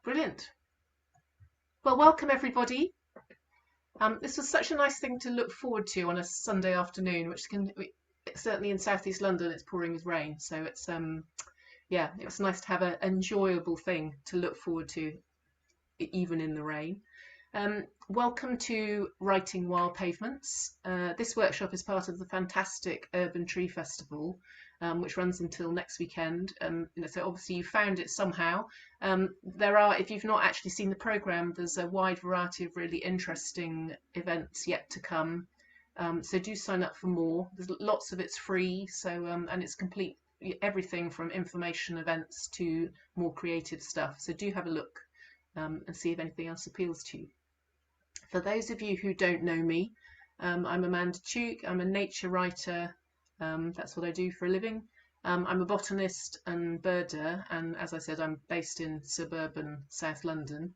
Brilliant. Well, welcome everybody. This was such a nice thing to look forward to on a Sunday afternoon, certainly in southeast London it's pouring with rain, so yeah, it was nice to have an enjoyable thing to look forward to even in the rain. Welcome to Writing Wild Pavements. This workshop is part of the fantastic Urban Tree Festival, which runs until next weekend. So obviously you found it somehow. If you've not actually seen the programme, there's a wide variety of really interesting events yet to come. So do sign up for more. There's lots of it's free, and it's complete everything from information events to more creative stuff. So do have a look and see if anything else appeals to you. For those of you who don't know me, I'm Amanda Tuke. I'm a nature writer. That's what I do for a living. I'm a botanist and birder, and as I said, I'm based in suburban South London.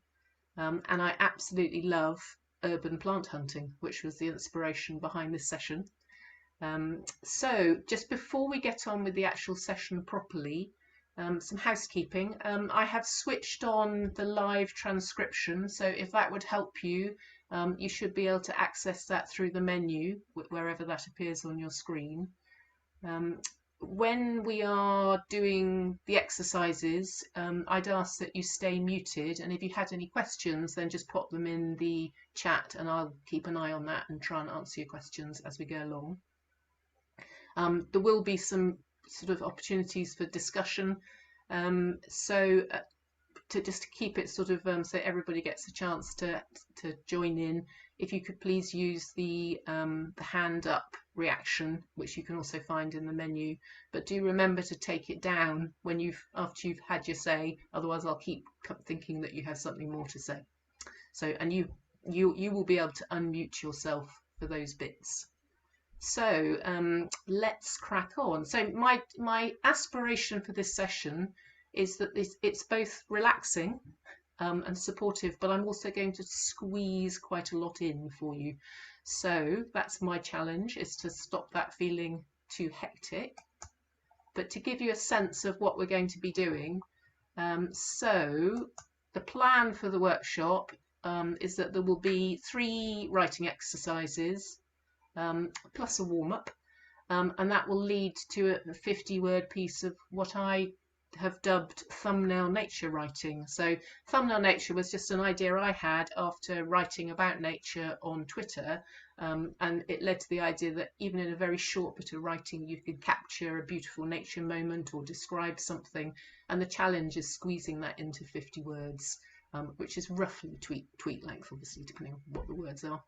And I absolutely love urban plant hunting, which was the inspiration behind this session. So just before we get on with the actual session properly, some housekeeping. I have switched on the live transcription, so if that would help you, you should be able to access that through the menu, wherever that appears on your screen. When we are doing the exercises, I'd ask that you stay muted, and if you had any questions, then just pop them in the chat and I'll keep an eye on that and try and answer your questions as we go along. There will be some sort of opportunities for discussion. Just to keep it sort of so everybody gets a chance to join in, if you could please use the hand up reaction, which you can also find in the menu, but do remember to take it down when after you've had your say, otherwise I'll keep thinking that you have something more to say. So, and you will be able to unmute yourself for those bits. So let's crack on. So my aspiration for this session is that it's both relaxing and supportive, but I'm also going to squeeze quite a lot in for you. So that's my challenge, is to stop that feeling too hectic, but to give you a sense of what we're going to be doing. So the plan for the workshop is that there will be 3 writing exercises, plus a warm-up, and that will lead to a 50-word piece of what I have dubbed thumbnail nature writing. So thumbnail nature was just an idea I had after writing about nature on Twitter, and it led to the idea that even in a very short bit of writing you could capture a beautiful nature moment or describe something, and the challenge is squeezing that into 50 words, which is roughly tweet length, obviously depending on what the words are.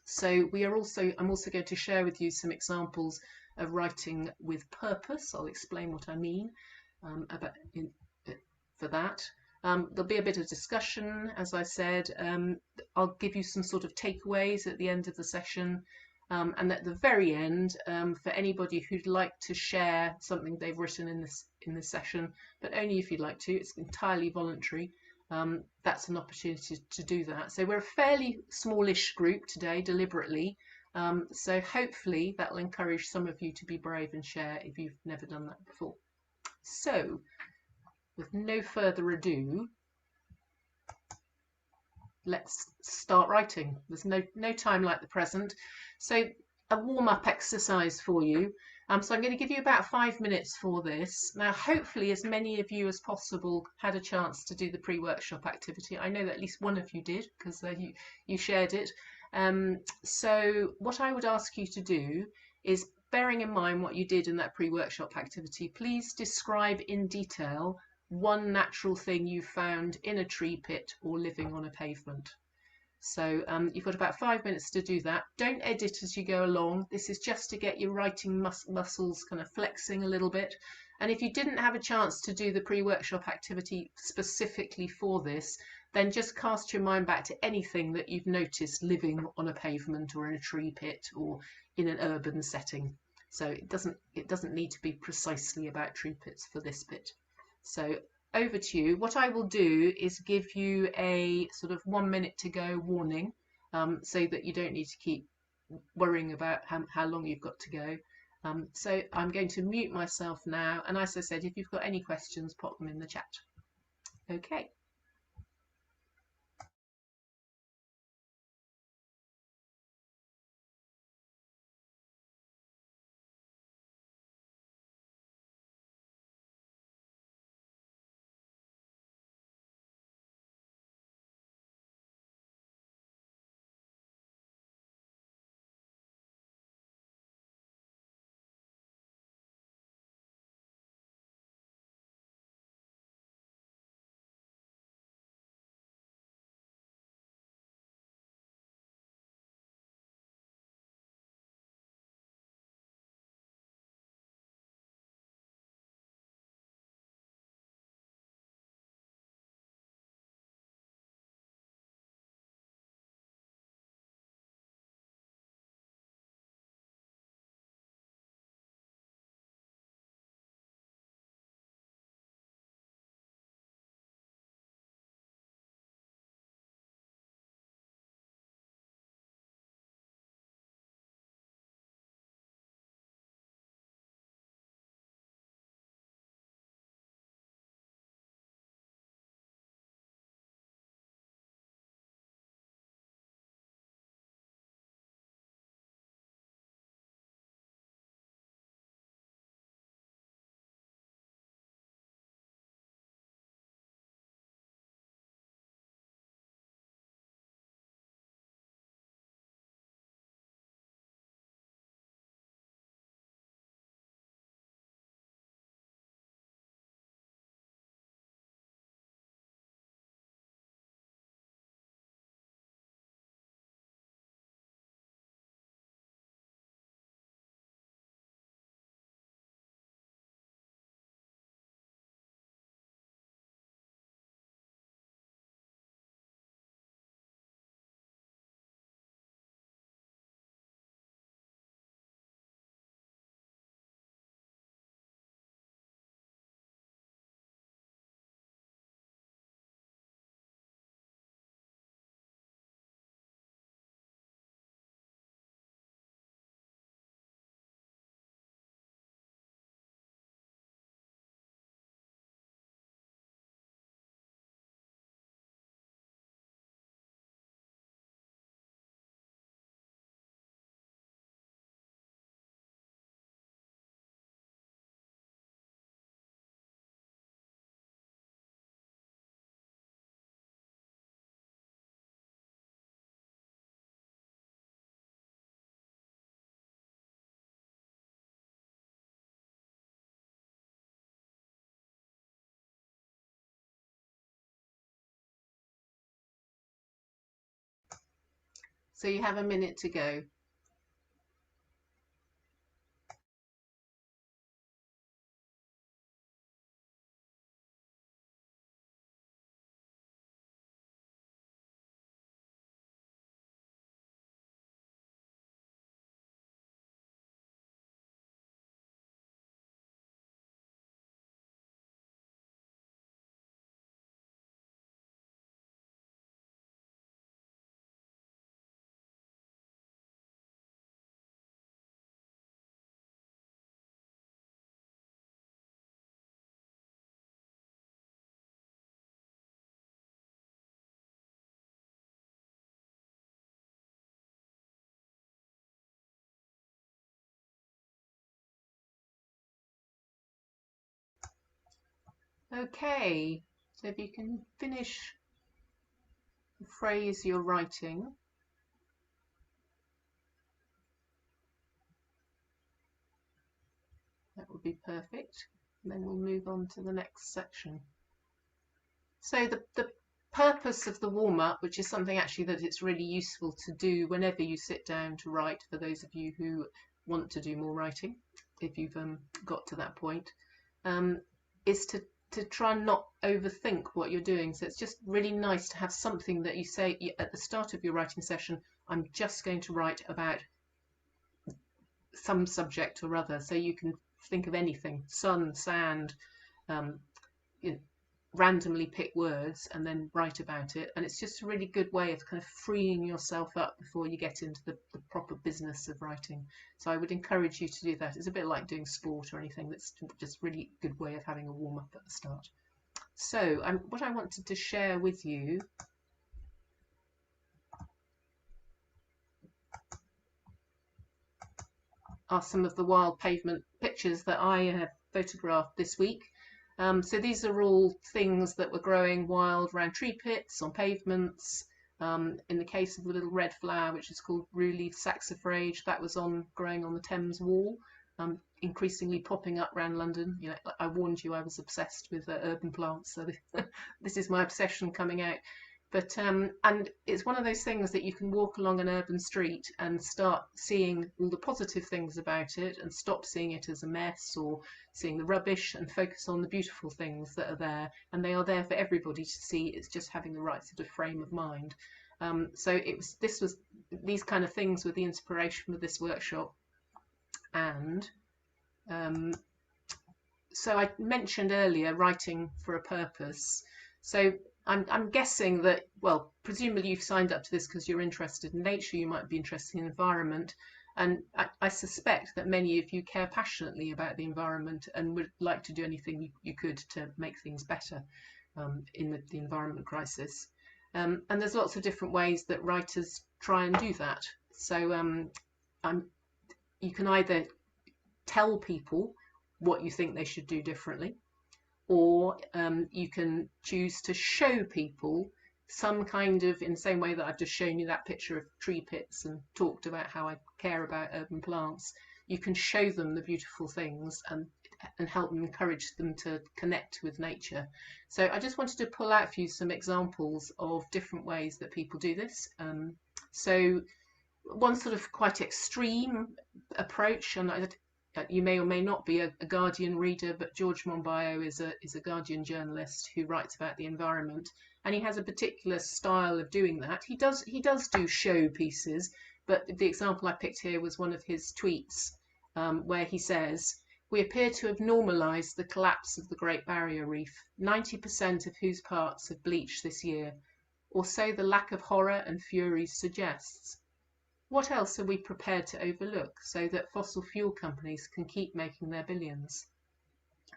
So I'm also going to share with you some examples of writing with purpose. I'll explain what I mean for that. There'll be a bit of discussion, as I said. I'll give you some sort of takeaways at the end of the session, and at the very end, for anybody who'd like to share something they've written in this session, but only if you'd like to. It's entirely voluntary. That's an opportunity to do that. So we're a fairly smallish group today, deliberately. So hopefully that will encourage some of you to be brave and share if you've never done that before. So with no further ado, let's start writing. There's no time like the present. So a warm-up exercise for you. So I'm going to give you about 5 minutes for this. Now, hopefully as many of you as possible had a chance to do the pre-workshop activity. I know that at least one of you did, because you shared it. So what I would ask you to do is, bearing in mind what you did in that pre-workshop activity, please describe in detail one natural thing you found in a tree pit or living on a pavement. So you've got about 5 minutes to do that. Don't edit as you go along. This is just to get your writing muscles kind of flexing a little bit. And if you didn't have a chance to do the pre-workshop activity specifically for this, then just cast your mind back to anything that you've noticed living on a pavement or in a tree pit or in an urban setting. So it doesn't need to be precisely about tree pits for this bit. So over to you. What I will do is give you a sort of 1 minute to go warning, so that you don't need to keep worrying about how long you've got to go. So I'm going to mute myself now, and as I said, if you've got any questions, pop them in the chat. Okay. So you have a minute to go. Okay, so if you can finish the phrase you're writing. That would be perfect. And then we'll move on to the next section. So the purpose of the warm-up, which is something actually that it's really useful to do whenever you sit down to write, for those of you who want to do more writing, if you've got to that point, is to try and not overthink what you're doing. So it's just really nice to have something that you say at the start of your writing session, I'm just going to write about some subject or other. So you can think of anything, sun, sand, you know, randomly pick words and then write about it. And it's just a really good way of kind of freeing yourself up before you get into the proper business of writing. So I would encourage you to do that. It's a bit like doing sport or anything. That's just really good way of having a warm up at the start. So what I wanted to share with you are some of the wild pavement pictures that I have photographed this week. So these are all things that were growing wild around tree pits, on pavements. In the case of the little red flower, which is called rue-leaf saxifrage, that was growing on the Thames wall, increasingly popping up around London. You know, I warned you I was obsessed with urban plants, so this is my obsession coming out. But and it's one of those things that you can walk along an urban street and start seeing all the positive things about it and stop seeing it as a mess or seeing the rubbish and focus on the beautiful things that are there, and they are there for everybody to see. It's just having the right sort of frame of mind. So these kind of things were the inspiration for this workshop. And so I mentioned earlier writing for a purpose. So I'm guessing that, well, presumably you've signed up to this because you're interested in nature, you might be interested in environment, and I suspect that many of you care passionately about the environment and would like to do anything you could to make things better in the environment crisis. And there's lots of different ways that writers try and do that. So you can either tell people what you think they should do differently, or you can choose to show people some kind of, in the same way that I've just shown you that picture of tree pits and talked about how I care about urban plants, you can show them the beautiful things and help them, encourage them to connect with nature. So I just wanted to pull out for you some examples of different ways that people do this. So one sort of quite extreme approach, and you may or may not be a Guardian reader, but George Monbiot is a Guardian journalist who writes about the environment, and he has a particular style of doing that. He does do show pieces, but the example I picked here was one of his tweets, where he says, "We appear to have normalised the collapse of the Great Barrier Reef, 90% of whose parts have bleached this year, or so the lack of horror and fury suggests. What else are we prepared to overlook so that fossil fuel companies can keep making their billions?"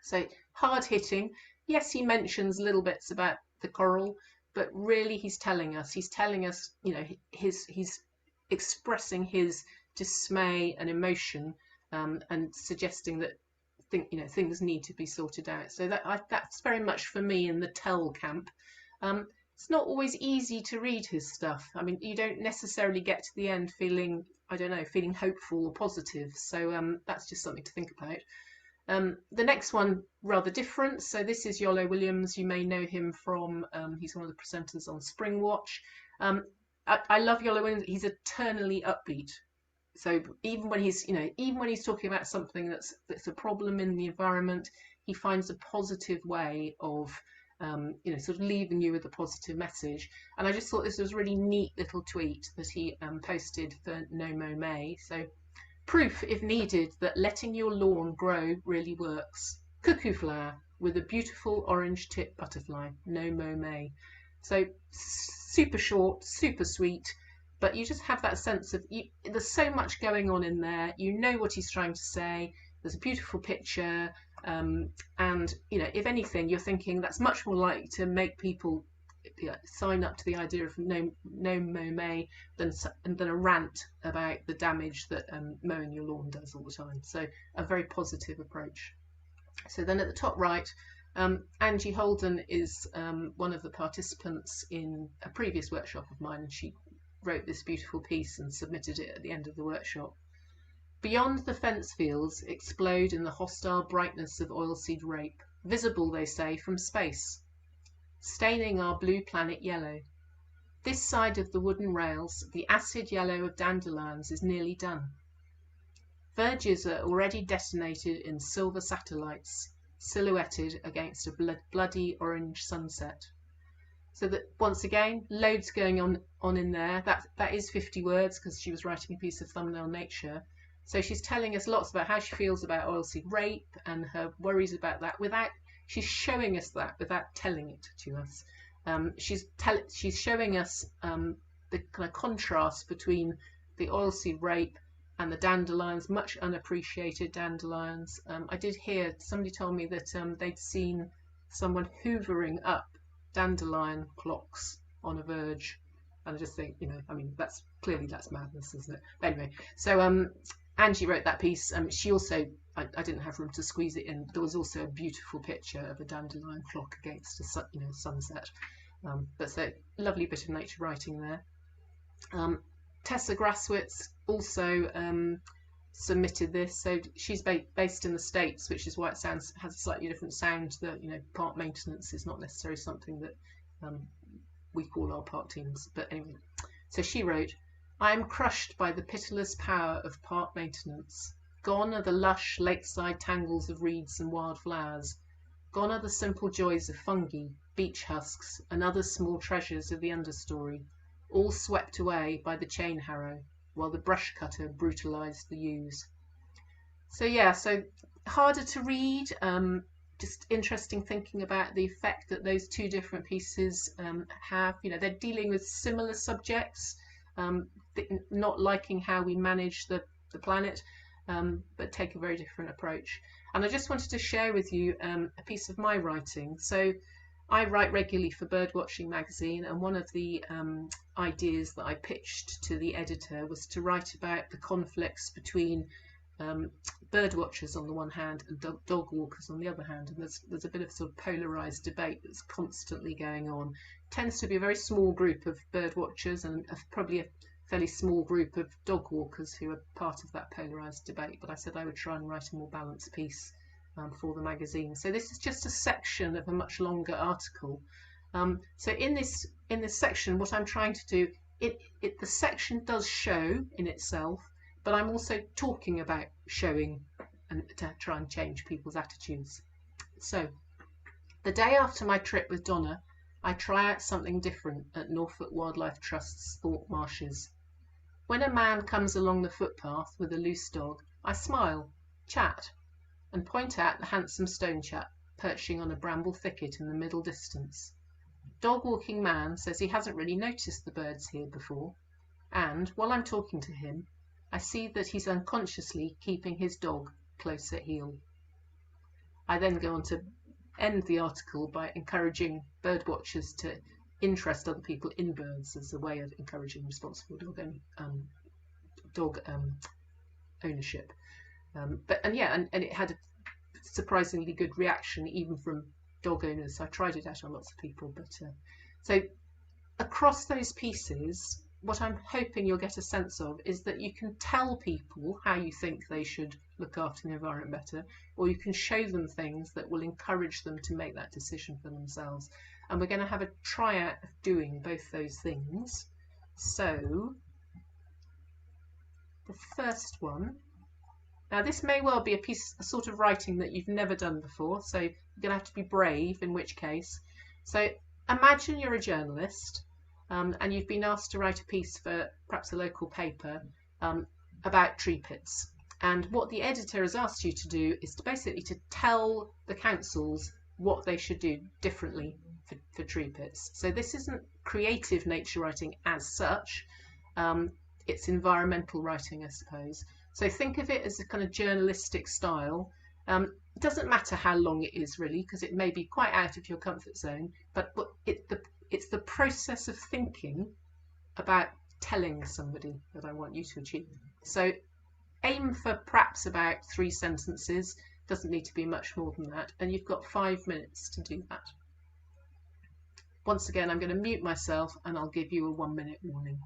So hard hitting. Yes, he mentions little bits about the coral, but really he's telling us, you know, he's expressing his dismay and emotion, and suggesting that things need to be sorted out. So that's very much for me in the tell camp. It's not always easy to read his stuff. I mean, you don't necessarily get to the end feeling, I don't know, feeling hopeful or positive. So that's just something to think about. The next one, rather different. So this is Yolo Williams. You may know him from, he's one of the presenters on Spring Watch. I love Yellow Wing. He's eternally upbeat. So even when he's, even when he's talking about something that's a problem in the environment, he finds a positive way of, sort of leaving you with a positive message. And I just thought this was a really neat little tweet that he posted for No Mo May. So, proof, if needed, that letting your lawn grow really works. Cuckoo flower with a beautiful orange tip butterfly. No Mo May. So super short, super sweet, but you just have that sense of there's so much going on in there. You know what he's trying to say. There's a beautiful picture, and if anything, you're thinking that's much more likely to make people sign up to the idea of no Mo May than a rant about the damage that mowing your lawn does all the time. So a very positive approach. So then at the top right, Angie Holden is one of the participants in a previous workshop of mine, and she wrote this beautiful piece and submitted it at the end of the workshop. Beyond the fence fields explode in the hostile brightness of oilseed rape, visible, they say, from space, staining our blue planet yellow. This side of the wooden rails, the acid yellow of dandelions is nearly done. Verges are already detonated in silver satellites, silhouetted against a bloody orange sunset. So that once again, loads going on in there. That is 50 words because she was writing a piece of thumbnail nature. So she's telling us lots about how she feels about oilseed rape and her worries about that she's showing us that without telling it to us. She's showing us the kind of contrast between the oilseed rape and the dandelions, much unappreciated dandelions. I did hear, somebody told me that they'd seen someone hoovering up dandelion clocks on a verge. And I just think, that's madness, isn't it? But anyway, so Angie wrote that piece. She also, I didn't have room to squeeze it in. There was also a beautiful picture of a dandelion clock against a sunset. But so lovely bit of nature writing there. Tessa Graswitz also submitted this. So she's based in the States, which is why it has a slightly different sound. That park maintenance is not necessarily something that we call our park teams. But anyway, so she wrote, I am crushed by the pitiless power of park maintenance. Gone are the lush lakeside tangles of reeds and wildflowers. Gone are the simple joys of fungi, beech husks, and other small treasures of the understory, all swept away by the chain harrow, while the brush cutter brutalised the yews. So yeah, so harder to read, just interesting thinking about the effect that those two different pieces have. They're dealing with similar subjects, not liking how we manage the planet, but take a very different approach. And I just wanted to share with you a piece of my writing. So I write regularly for Birdwatching magazine, and one of the ideas that I pitched to the editor was to write about the conflicts between bird watchers on the one hand and dog walkers on the other hand. And there's a bit of sort of polarised debate that's constantly going on. It tends to be a very small group of bird watchers and probably a fairly small group of dog walkers who are part of that polarised debate. But I said I would try and write a more balanced piece for the magazine. So this is just a section of a much longer article. So in this section, what I'm trying to do, the section does show in itself, but I'm also talking about showing and to try and change people's attitudes. So the day after my trip with Donna, I try out something different at Norfolk Wildlife Trust's Thorpe Marshes. When a man comes along the footpath with a loose dog, I smile, chat, and point out the handsome stone chap perching on a bramble thicket in the middle distance. Dog-walking man says he hasn't really noticed the birds here before, and while I'm talking to him, I see that he's unconsciously keeping his dog close at heel. I then go on to end the article by encouraging bird watchers to interest other people in birds as a way of encouraging responsible dog ownership. And it had a surprisingly good reaction even from dog owners. So I tried it out on lots of people. But so across those pieces, what I'm hoping you'll get a sense of is that you can tell people how you think they should look after the environment better, or you can show them things that will encourage them to make that decision for themselves. And we're going to have a tryout of doing both those things. So the first one, now this may well be a sort of writing that you've never done before, so you're going to have to be brave, in which case. So imagine you're a journalist, and you've been asked to write a piece for perhaps a local paper about tree pits. And what the editor has asked you to do is to basically to tell the councils what they should do differently for tree pits. So this isn't creative nature writing as such, it's environmental writing, I suppose. So think of it as a kind of journalistic style. It doesn't matter how long it is really, because it may be quite out of your comfort zone, but it's the process of thinking about telling somebody that I want you to achieve. So aim for perhaps about 3 sentences, doesn't need to be much more than that, and you've got 5 minutes to do that. Once again, I'm going to mute myself and I'll give you a 1-minute warning.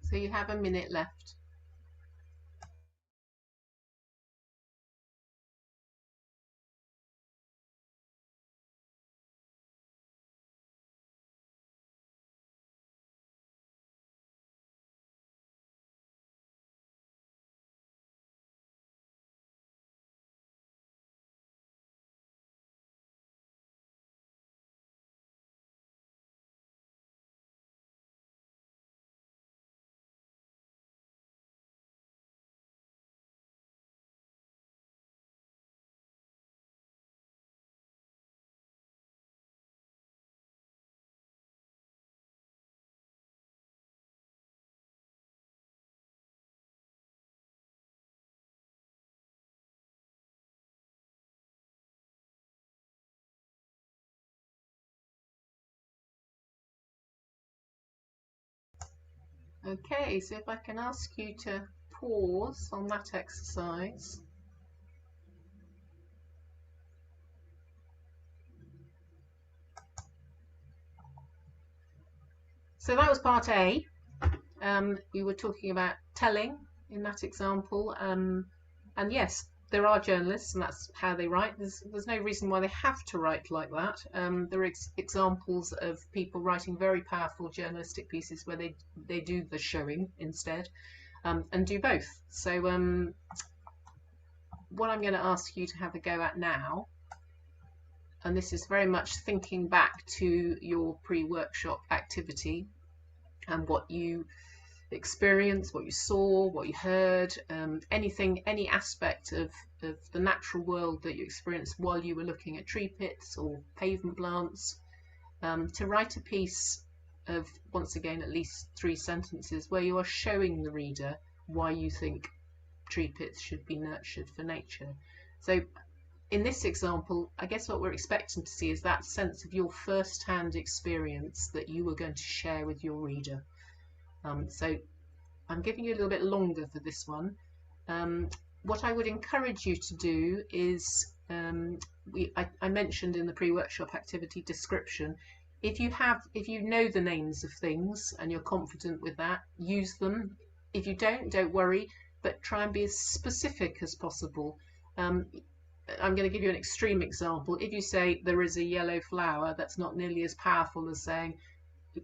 So you have a minute left. Okay, so if I can ask you to pause on that exercise. So that was part A. We were talking about telling in that example. And yes, there are journalists, and that's how they write. There's no reason why they have to write like that. There are examples of people writing very powerful journalistic pieces where they do the showing instead, and do both. So what I'm going to ask you to have a go at now, and this is very much thinking back to your pre-workshop activity and what you experienced, what you saw, what you heard, any aspect of the natural world that you experienced while you were looking at tree pits or pavement plants, to write a piece of, once again, at least 3 sentences where you are showing the reader why you think tree pits should be nurtured for nature. So in this example, I guess what we're expecting to see is that sense of your first-hand experience that you are going to share with your reader. So I'm giving you a little bit longer for this one. What I would encourage you to do is, I mentioned in the pre-workshop activity description, if you know the names of things and you're confident with that, use them. If you don't worry, but try and be as specific as possible. I'm going to give you an extreme example. If you say there is a yellow flower, that's not nearly as powerful as saying,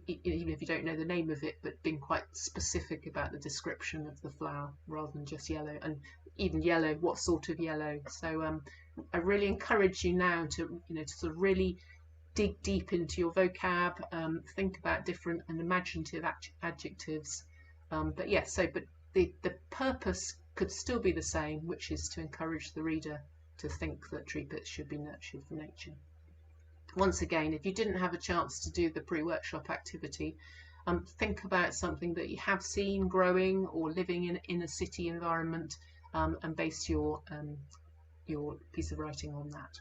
even if you don't know the name of it, but being quite specific about the description of the flower rather than just yellow, and even yellow, what sort of yellow. So I really encourage you now to sort of really dig deep into your vocab, think about different and imaginative adjectives. But yes, but the purpose could still be the same, which is to encourage the reader to think that tree pits should be nurtured for nature. Once again, if you didn't have a chance to do the pre-workshop activity, think about something that you have seen growing or living in a city environment, and base your piece of writing on that.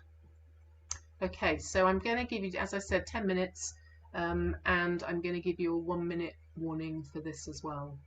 Okay, so I'm going to give you, as I said, 10 minutes, and I'm going to give you a 1-minute warning for this as well.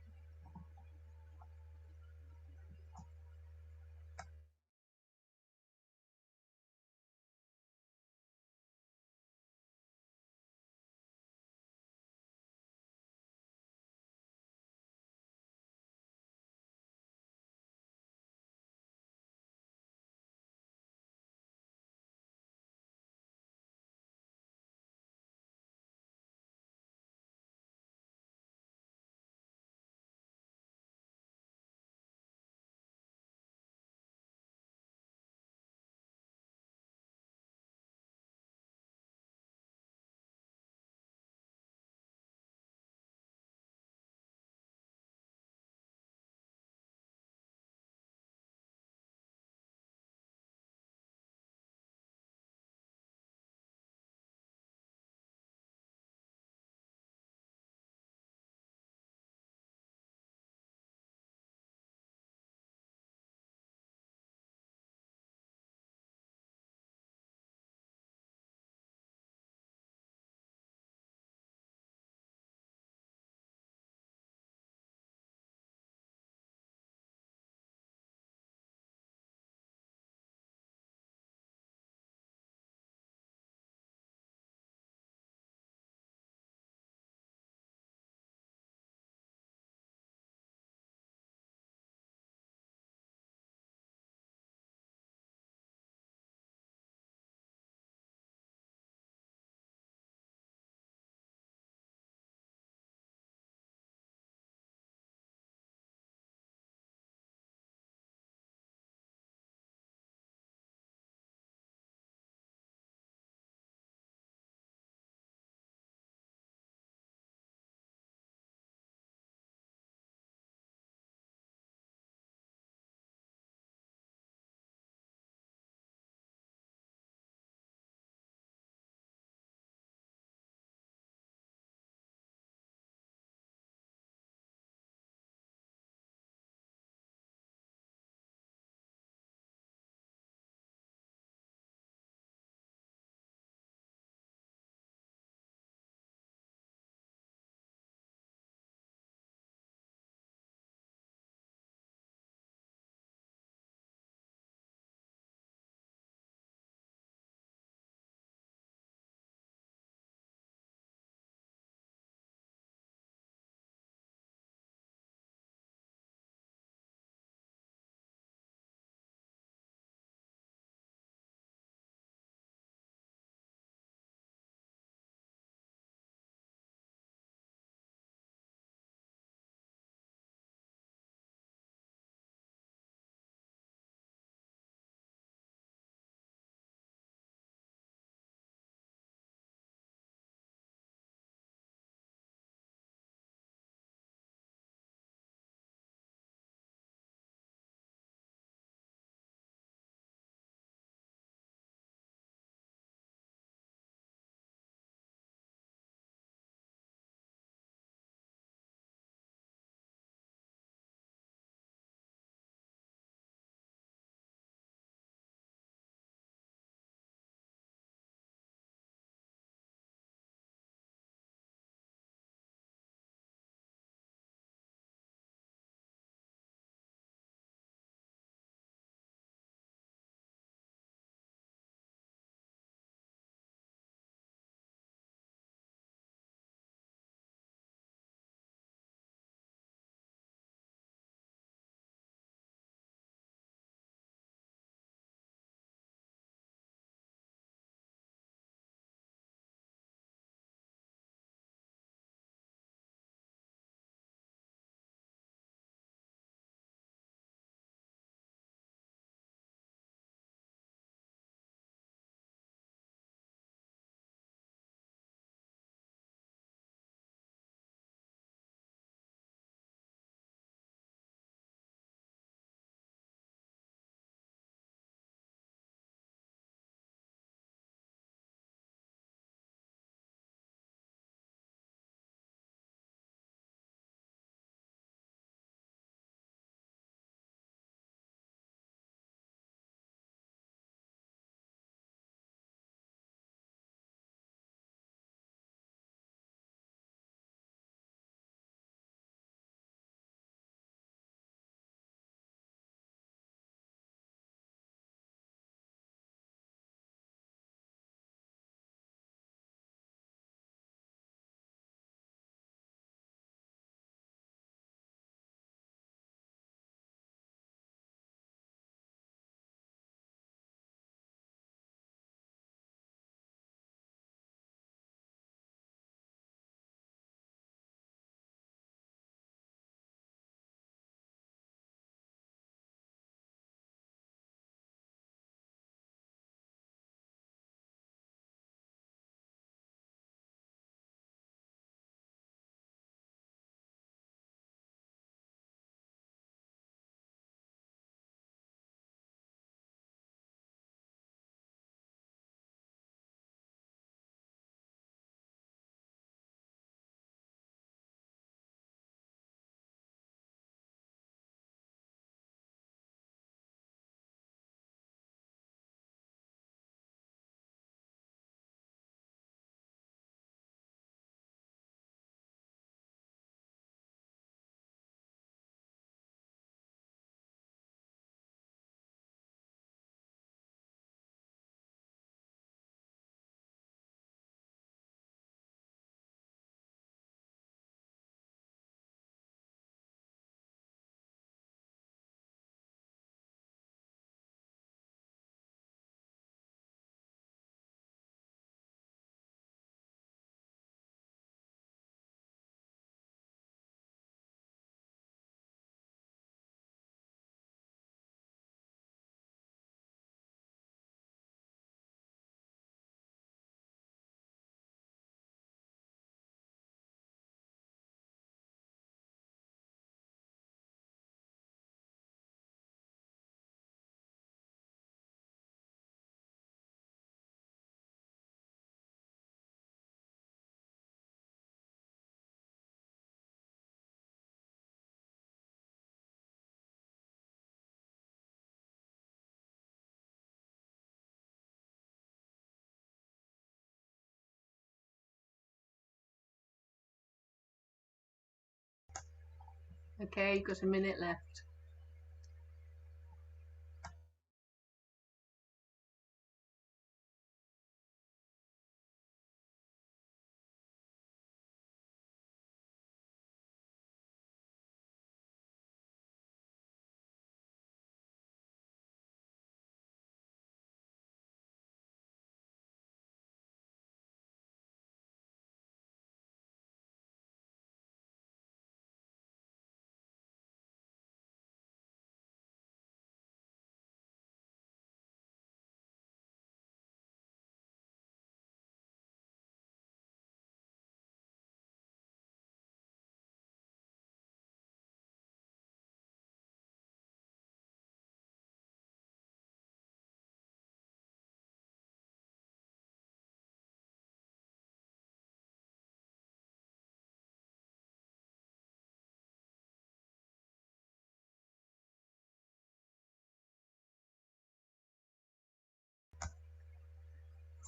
Okay, you've got a minute left.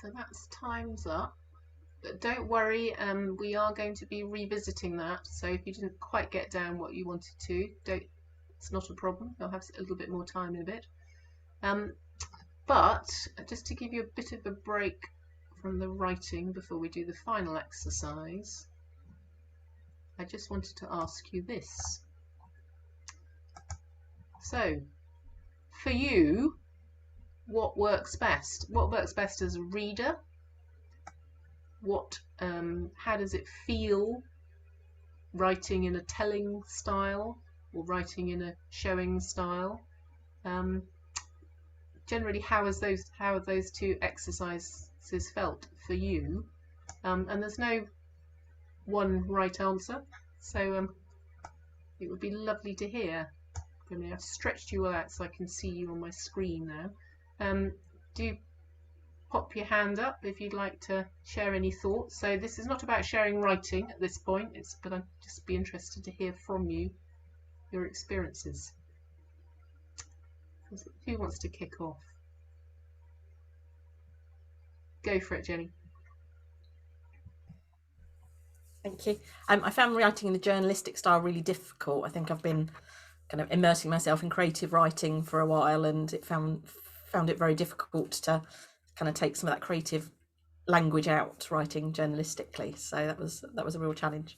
So that's time's up. But don't worry, we are going to be revisiting that. So if you didn't quite get down what you wanted to, it's not a problem. You'll have a little bit more time in a bit. But just to give you a bit of a break from the writing before we do the final exercise, I just wanted to ask you this. So, for you, what works best? What works best as a reader? How does it feel writing in a telling style or writing in a showing style? Generally, how have those two exercises felt for you? And there's no one right answer, so it would be lovely to hear. I've stretched you all out so I can see you on my screen now. Do pop your hand up if you'd like to share any thoughts. So this is not about sharing writing at this point, but I'd just be interested to hear from you, your experiences. Who wants to kick off? Go for it, Jenny. Thank you. I found writing in the journalistic style really difficult. I think I've been kind of immersing myself in creative writing for a while, and found it very difficult to kind of take some of that creative language out writing journalistically. So that was a real challenge.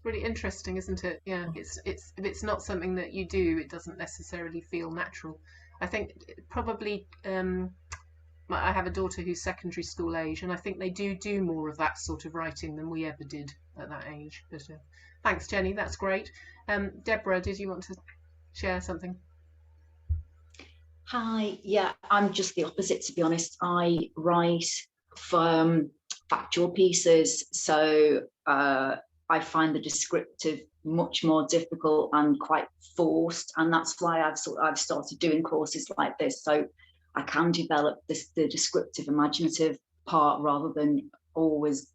Really interesting, isn't it? Yeah, it's if it's not something that you do, it doesn't necessarily feel natural. I think probably I have a daughter who's secondary school age, and I think they do more of that sort of writing than we ever did at that age. But thanks, Jenny. That's great. Deborah, did you want to share something? Hi, yeah, I'm just the opposite, to be honest. I write factual pieces, so I find the descriptive much more difficult and quite forced, and that's why I've started doing courses like this, so I can develop the descriptive, imaginative part rather than always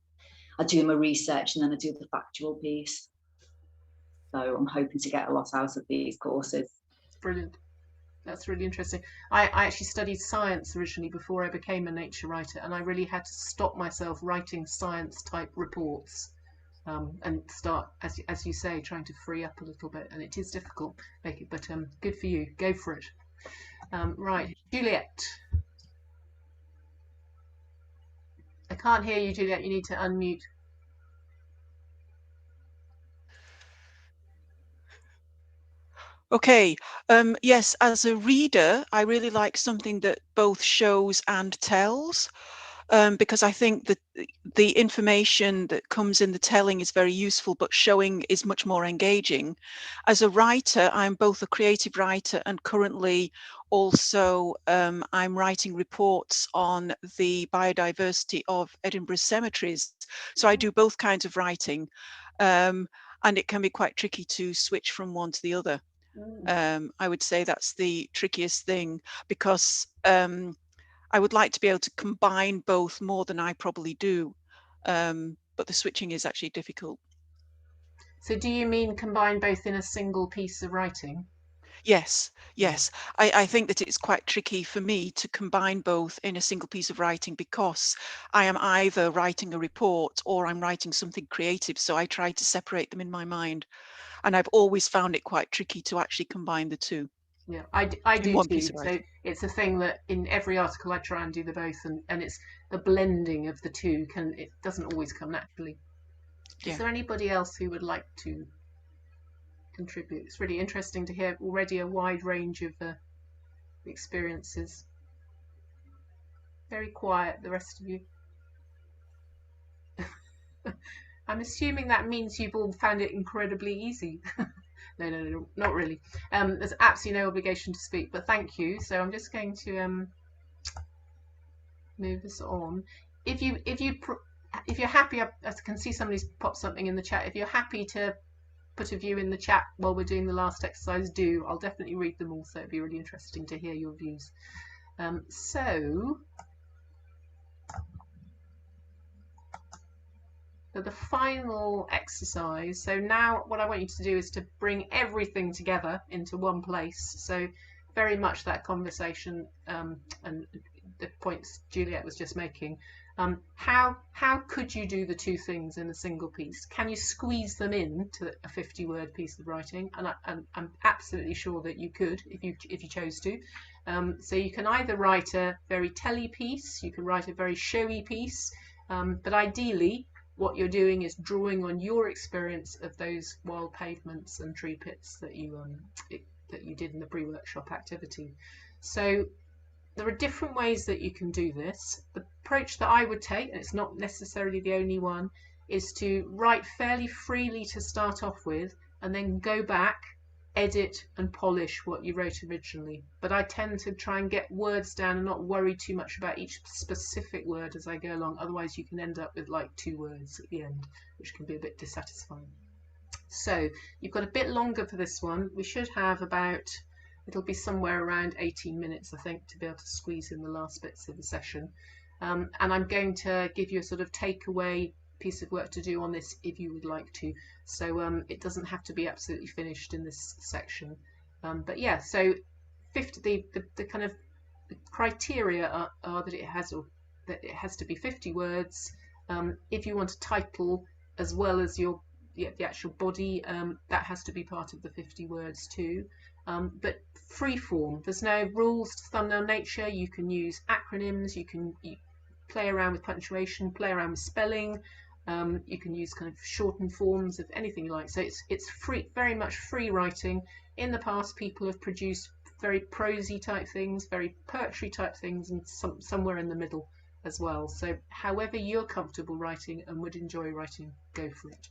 I do my research and then I do the factual piece. So I'm hoping to get a lot out of these courses. Brilliant. That's really interesting. I actually studied science originally before I became a nature writer, and I really had to stop myself writing science type reports and start, as you say, trying to free up a little bit. And it is difficult, but good for you. Go for it. Right, Juliet. I can't hear you, Juliet. You need to unmute. Okay, yes, as a reader, I really like something that both shows and tells, because I think that the information that comes in the telling is very useful, but showing is much more engaging. As a writer, I'm both a creative writer and currently also I'm writing reports on the biodiversity of Edinburgh cemeteries. So I do both kinds of writing, and it can be quite tricky to switch from one to the other. I would say that's the trickiest thing, because I would like to be able to combine both more than I probably do, but the switching is actually difficult. So do you mean combine both in a single piece of writing? Yes, yes. I think that it's quite tricky for me to combine both in a single piece of writing, because I am either writing a report or I'm writing something creative, so I try to separate them in my mind. and I've always found it quite tricky to actually combine the two Yeah, I in do one too. piece of So writing. it's a thing that in every article I try and do the both, and it's the blending of the two it doesn't always come naturally. Is Yeah. there anybody else who would like to contribute? It's really interesting to hear already a wide range of experiences. Very quiet, the rest of you. I'm assuming that means you've all found it incredibly easy. No, not really. There's absolutely no obligation to speak, but thank you. So I'm just going to move this on. If you're happy, I can see somebody's popped something in the chat. If you're happy to put a view in the chat while we're doing the last exercise, do. I'll definitely read them all, so it'd be really interesting to hear your views. So for the final exercise, so now what I want you to do is to bring everything together into one place. So very much that conversation and the points Juliet was just making. How could you do the two things in a single piece? Can you squeeze them into a 50-word piece of writing? And I'm absolutely sure that you could if you chose to. So you can either write a very telly piece, you can write a very showy piece, but ideally what you're doing is drawing on your experience of those wild pavements and tree pits that you did in the pre-workshop activity. So there are different ways that you can do this. The approach that I would take, and it's not necessarily the only one, is to write fairly freely to start off with and then go back, edit and polish what you wrote originally. But I tend to try and get words down and not worry too much about each specific word as I go along. Otherwise you can end up with like 2 words at the end, which can be a bit dissatisfying. So you've got a bit longer for this one. We should have about, it'll be somewhere around 18 minutes, I think, to be able to squeeze in the last bits of the session. And I'm going to give you a sort of takeaway piece of work to do on this if you would like to. So it doesn't have to be absolutely finished in this section. But yeah, so 50, the kind of the criteria are that it has to be 50 words. If you want a title as well as the actual body, that has to be part of the 50 words too. But free form, there's no rules to thumbnail nature. You can use acronyms, you play around with punctuation, play around with spelling, you can use kind of shortened forms of anything you like. So it's free, very much free writing. In the past, people have produced very prosy type things, very poetry type things, and somewhere in the middle as well. So however you're comfortable writing and would enjoy writing, go for it.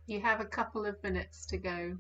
You have a couple of minutes to go.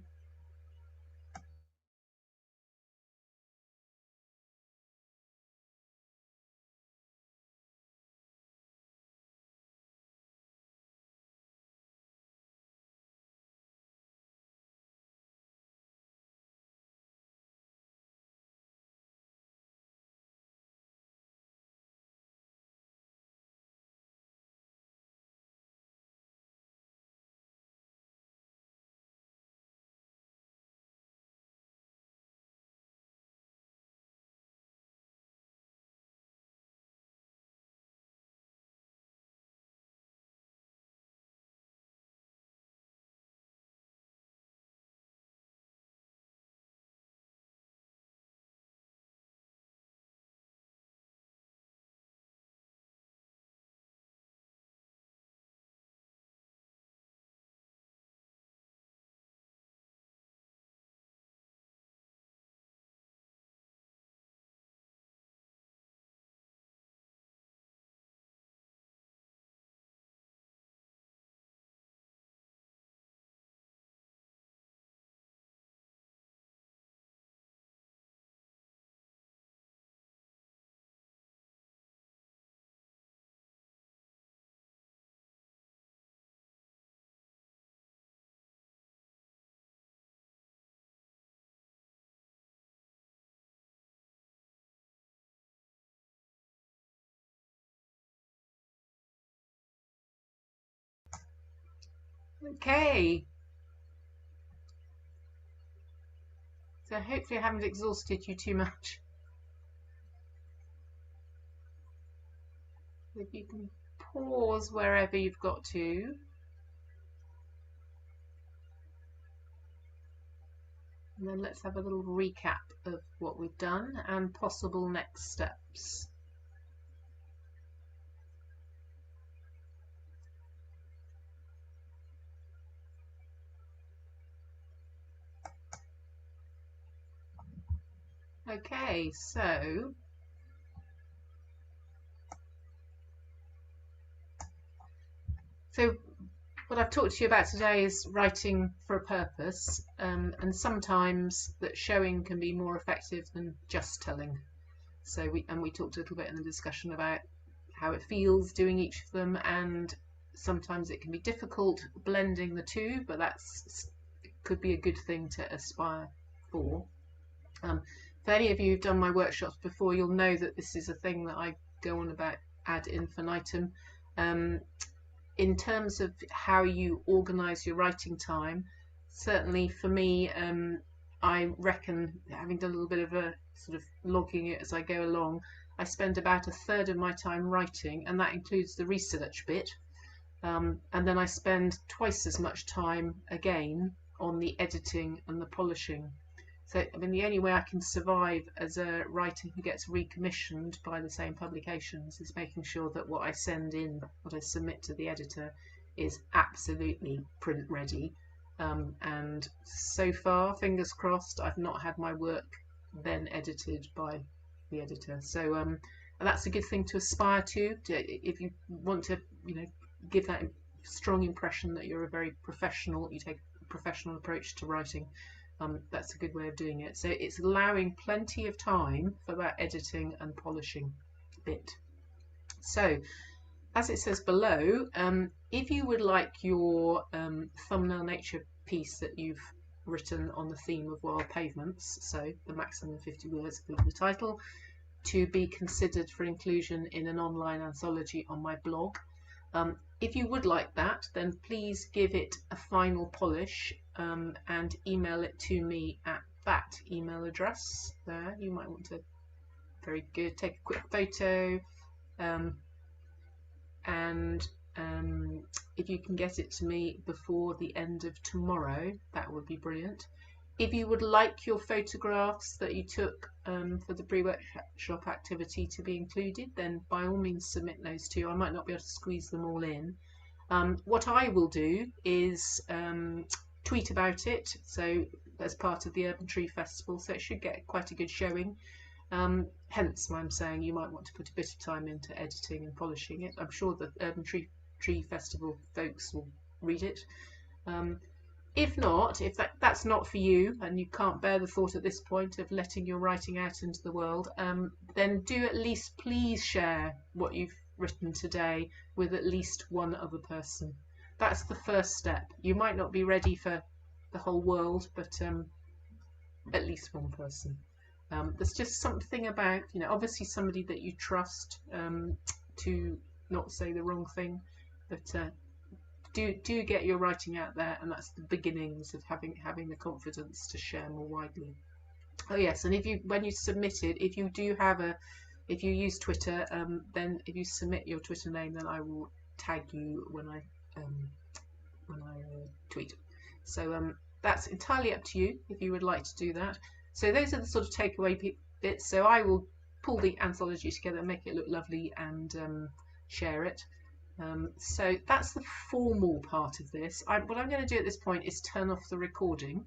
Okay. So hopefully I haven't exhausted you too much. If you can pause wherever you've got to. And then let's have a little recap of what we've done and possible next steps. Okay, so what I've talked to you about today is writing for a purpose, and sometimes that showing can be more effective than just telling. So we talked a little bit in the discussion about how it feels doing each of them, and sometimes it can be difficult blending the two, but that's could be a good thing to aspire for. For any of you who've done my workshops before, you'll know that this is a thing that I go on about ad infinitum. In terms of how you organise your writing time, certainly for me, I reckon, having done a little bit of a sort of logging it as I go along, I spend about a third of my time writing, and that includes the research bit. And then I spend twice as much time again on the editing and the polishing. So, I mean, the only way I can survive as a writer who gets recommissioned by the same publications is making sure that what I send in, what I submit to the editor, is absolutely print ready. And so far, fingers crossed, I've not had my work then edited by the editor. So that's a good thing to aspire to. If you want to, give that strong impression that you're a very professional, you take a professional approach to writing. That's a good way of doing it. So it's allowing plenty of time for that editing and polishing bit. So as it says below, if you would like your thumbnail nature piece that you've written on the theme of Wild Pavements, so the maximum 50 words of the title, to be considered for inclusion in an online anthology on my blog, if you would like that, then please give it a final polish and email it to me at that email address there. You might want to, very good, take a quick photo, and if you can get it to me before the end of tomorrow, that would be brilliant. If you would like your photographs that you took for the pre-workshop activity to be included, then by all means submit those too. I might not be able to squeeze them all in. What I will do is tweet about it, so as part of the Urban Tree Festival, so it should get quite a good showing. Hence why I'm saying you might want to put a bit of time into editing and polishing it. I'm sure the Urban Tree Festival folks will read it. If not, if that's not for you and you can't bear the thought at this point of letting your writing out into the world, then do at least please share what you've written today with at least one other person. That's the first step. You might not be ready for the whole world, but at least one person. There's just something about, obviously somebody that you trust to not say the wrong thing, but do get your writing out there, and that's the beginnings of having the confidence to share more widely. Oh yes, and when you submit it, if you use Twitter, then if you submit your Twitter name, then I will tag you when I tweet. So that's entirely up to you if you would like to do that. So those are the sort of takeaway bits. So I will pull the anthology together, make it look lovely, and share it. So that's the formal part of this. What I'm going to do at this point is turn off the recording,